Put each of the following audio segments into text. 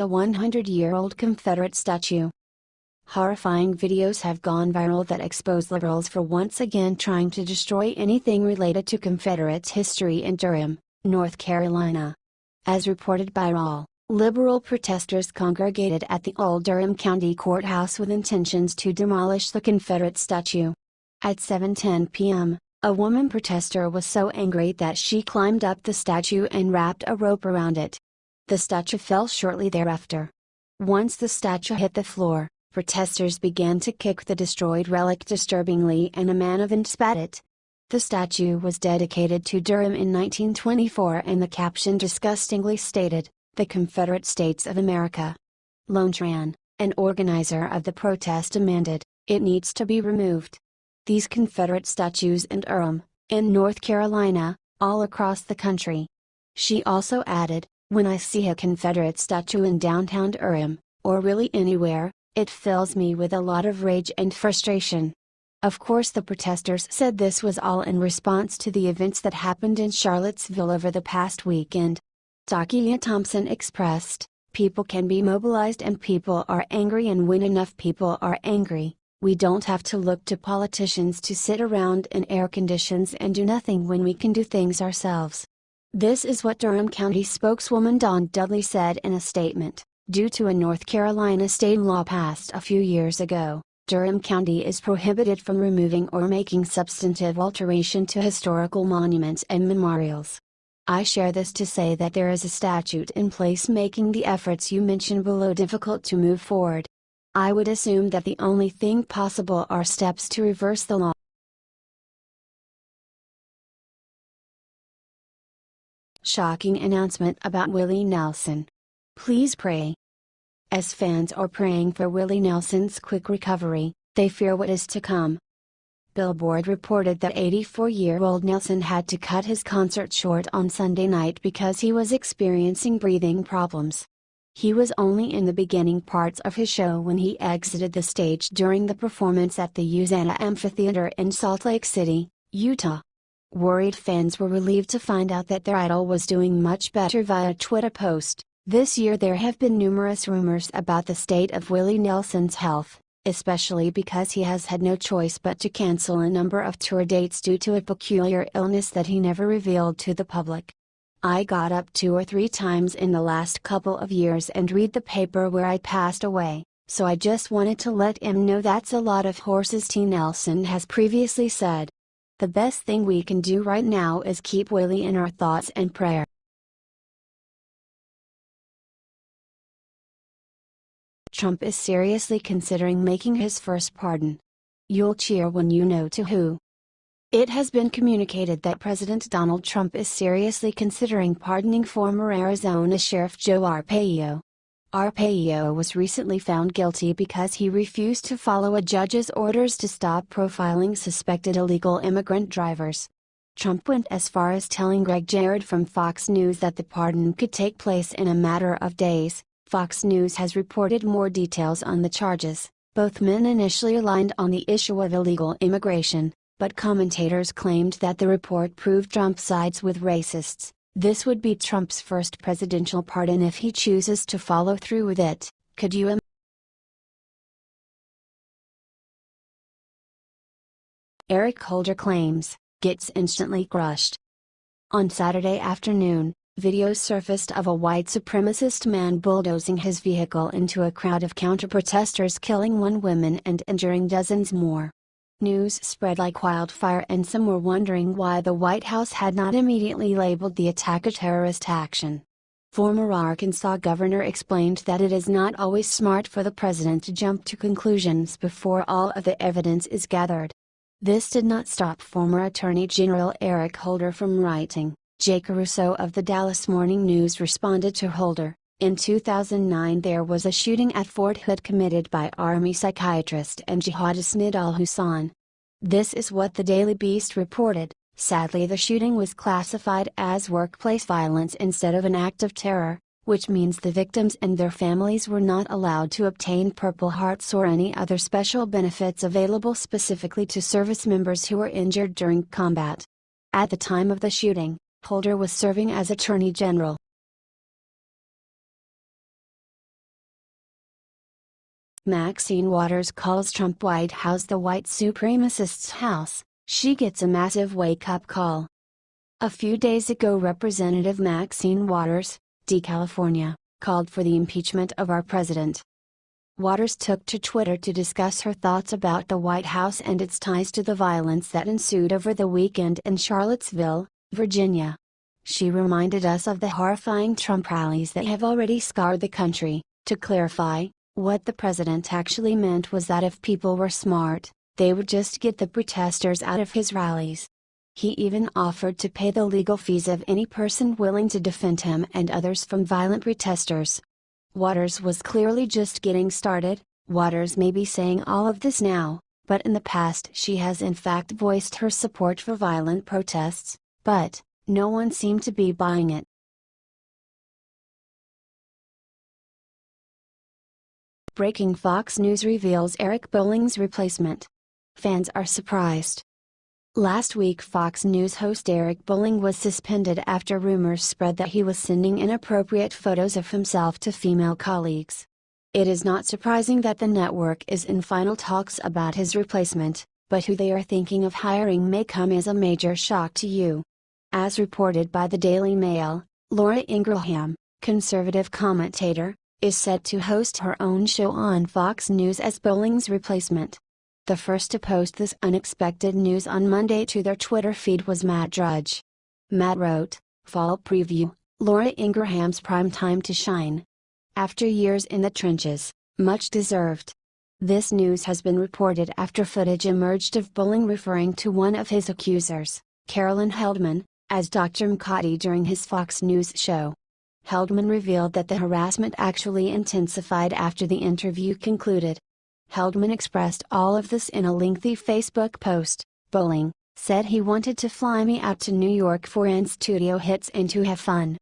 A 100-year-old Confederate statue. Horrifying videos have gone viral that expose liberals for once again trying to destroy anything related to Confederate history in Durham, North Carolina. As reported by RAW, liberal protesters congregated at the old Durham County Courthouse with intentions to demolish the Confederate statue. At 7:10 p.m., a woman protester was so angry that she climbed up the statue and wrapped a rope around it. The statue fell shortly thereafter. Once the statue hit the floor, protesters began to kick the destroyed relic disturbingly and a man even spat it. The statue was dedicated to Durham in 1924 and the caption disgustingly stated, "The Confederate States of America." Lone Tran, an organizer of the protest, demanded, "It needs to be removed." These Confederate statues in Durham, in North Carolina, all across the country. She also added, "When I see a Confederate statue in downtown Durham, or really anywhere, it fills me with a lot of rage and frustration." Of course, the protesters said this was all in response to the events that happened in Charlottesville over the past weekend. Takia Thompson expressed, "People can be mobilized and people are angry, and when enough people are angry, we don't have to look to politicians to sit around in air conditions and do nothing when we can do things ourselves." This is what Durham County spokeswoman Dawn Dudley said in a statement. Due to a North Carolina state law passed a few years ago, Durham County is prohibited from removing or making substantive alteration to historical monuments and memorials. I share this to say that there is a statute in place making the efforts you mentioned below difficult to move forward. I would assume that the only thing possible are steps to reverse the law. Shocking announcement about Willie Nelson. Please pray. As fans are praying for Willie Nelson's quick recovery, they fear what is to come. Billboard reported that 84-year-old Nelson had to cut his concert short on Sunday night because he was experiencing breathing problems. He was only in the beginning parts of his show when he exited the stage during the performance at the Usana Amphitheater in Salt Lake City, Utah. Worried fans were relieved to find out that their idol was doing much better via Twitter post. This year there have been numerous rumors about the state of Willie Nelson's health, especially because he has had no choice but to cancel a number of tour dates due to a peculiar illness that he never revealed to the public. "I got up 2 or 3 times in the last couple of years and read the paper where I passed away, so I just wanted to let him know that's a lot of horses," T. Nelson has previously said. "The best thing we can do right now is keep Willie in our thoughts and prayer." Trump is seriously considering making his first pardon. You'll cheer when you know to who. It has been communicated that President Donald Trump is seriously considering pardoning former Arizona Sheriff Joe Arpaio. Arpaio was recently found guilty because he refused to follow a judge's orders to stop profiling suspected illegal immigrant drivers. Trump went as far as telling Greg Jared from Fox News that the pardon could take place in a matter of days. Fox News has reported more details on the charges. Both men initially aligned on the issue of illegal immigration, but commentators claimed that the report proved Trump sides with racists. This would be Trump's first presidential pardon if he chooses to follow through with it. Could you imagine? Eric Holder claims, gets instantly crushed. On Saturday afternoon, videos surfaced of a white supremacist man bulldozing his vehicle into a crowd of counter-protesters, killing 1 woman and injuring dozens more. News spread like wildfire and some were wondering why the White House had not immediately labeled the attack a terrorist action. Former Arkansas governor explained that it is not always smart for the president to jump to conclusions before all of the evidence is gathered. This did not stop former Attorney General Eric Holder from writing. Jay Caruso of the Dallas Morning News responded to Holder. In 2009 there was a shooting at Fort Hood committed by Army psychiatrist and jihadist Nidal Hussain. This is what the Daily Beast reported. Sadly, the shooting was classified as workplace violence instead of an act of terror, which means the victims and their families were not allowed to obtain Purple Hearts or any other special benefits available specifically to service members who were injured during combat. At the time of the shooting, Holder was serving as Attorney General. Maxine Waters calls Trump White House the white supremacist's house. She gets a massive wake-up call. A few days ago, Representative Maxine Waters, D. California, called for the impeachment of our president. Waters took to Twitter to discuss her thoughts about the White House and its ties to the violence that ensued over the weekend in Charlottesville, Virginia. She reminded us of the horrifying Trump rallies that have already scarred the country. To clarify, what the president actually meant was that if people were smart, they would just get the protesters out of his rallies. He even offered to pay the legal fees of any person willing to defend him and others from violent protesters. Waters was clearly just getting started. Waters may be saying all of this now, but in the past she has in fact voiced her support for violent protests, but no one seemed to be buying it. Breaking: Fox News reveals Eric Bolling's replacement. Fans are surprised. Last week, Fox News host Eric Bolling was suspended after rumors spread that he was sending inappropriate photos of himself to female colleagues. It is not surprising that the network is in final talks about his replacement, but who they are thinking of hiring may come as a major shock to you. As reported by the Daily Mail, Laura Ingraham, conservative commentator, is set to host her own show on Fox News as Bolling's replacement. The first to post this unexpected news on Monday to their Twitter feed was Matt Drudge. Matt wrote, "Fall preview, Laura Ingraham's prime time to shine. After years in the trenches, much deserved." This news has been reported after footage emerged of Bolling referring to one of his accusers, Carolyn Heldman, as Dr. McCarty during his Fox News show. Heldman revealed that the harassment actually intensified after the interview concluded. Heldman expressed all of this in a lengthy Facebook post. Bolling said he wanted to fly me out to New York for in-studio hits and to have fun.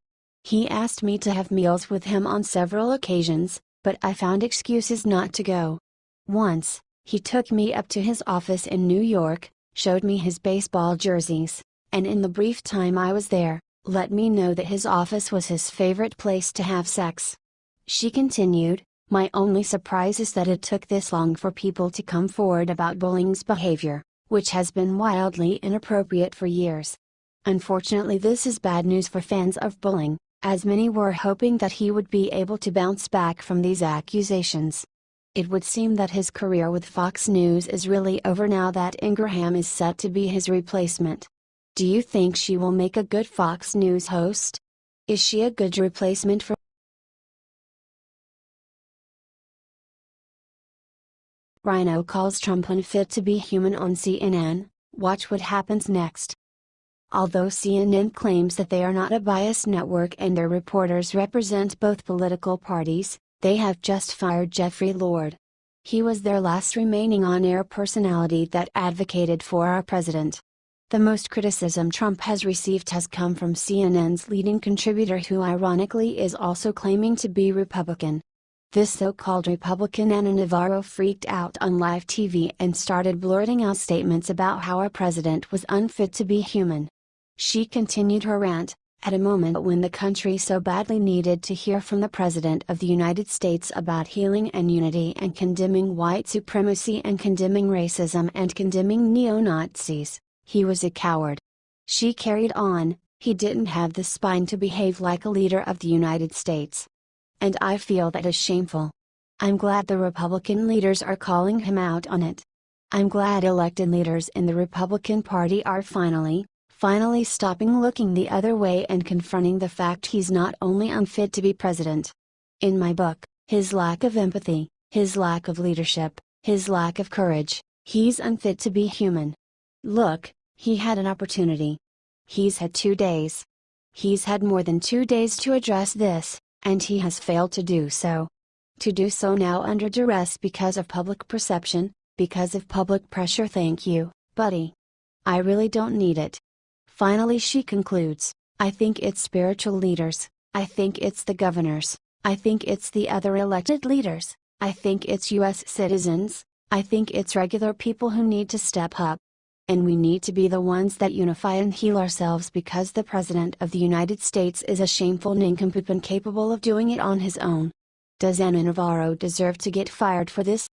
He asked me to have meals with him on several occasions, but I found excuses not to go. Once, he took me up to his office in New York, showed me his baseball jerseys, and in the brief time I was there, let me know that his office was his favorite place to have sex. She continued, "My only surprise is that it took this long for people to come forward about Bolling's behavior, which has been wildly inappropriate for years. Unfortunately, this is bad news for fans of Bolling, as many were hoping that he would be able to bounce back from these accusations. It would seem that his career with Fox News is really over now that Ingraham is set to be his replacement. Do you think she will make a good Fox News host? Is she a good replacement for?" Rhino calls Trump unfit to be human on CNN. Watch what happens next. Although CNN claims that they are not a biased network and their reporters represent both political parties, they have just fired Jeffrey Lord. He was their last remaining on-air personality that advocated for our president. The most criticism Trump has received has come from CNN's leading contributor, who ironically is also claiming to be Republican. This so-called Republican Ana Navarro freaked out on live TV and started blurting out statements about how our president was unfit to be human. She continued her rant, at a moment when the country so badly needed to hear from the President of the United States about healing and unity and condemning white supremacy and condemning racism and condemning neo-Nazis. He was a coward. She carried on, he didn't have the spine to behave like a leader of the United States. And I feel that is shameful. I'm glad the Republican leaders are calling him out on it. I'm glad elected leaders in the Republican Party are finally stopping looking the other way and confronting the fact he's not only unfit to be president. In my book, his lack of empathy, his lack of leadership, his lack of courage, he's unfit to be human. Look, he had an opportunity. He's had 2 days. He's had more than 2 days to address this, and he has failed to do so. To do so now under duress because of public perception, because of public pressure. Thank you, buddy. I really don't need it." Finally, she concludes, "I think it's spiritual leaders, I think it's the governors, I think it's the other elected leaders, I think it's U.S. citizens, I think it's regular people who need to step up. And we need to be the ones that unify and heal ourselves, because the President of the United States is a shameful nincompoop incapable of doing it on his own." Does Ana Navarro deserve to get fired for this?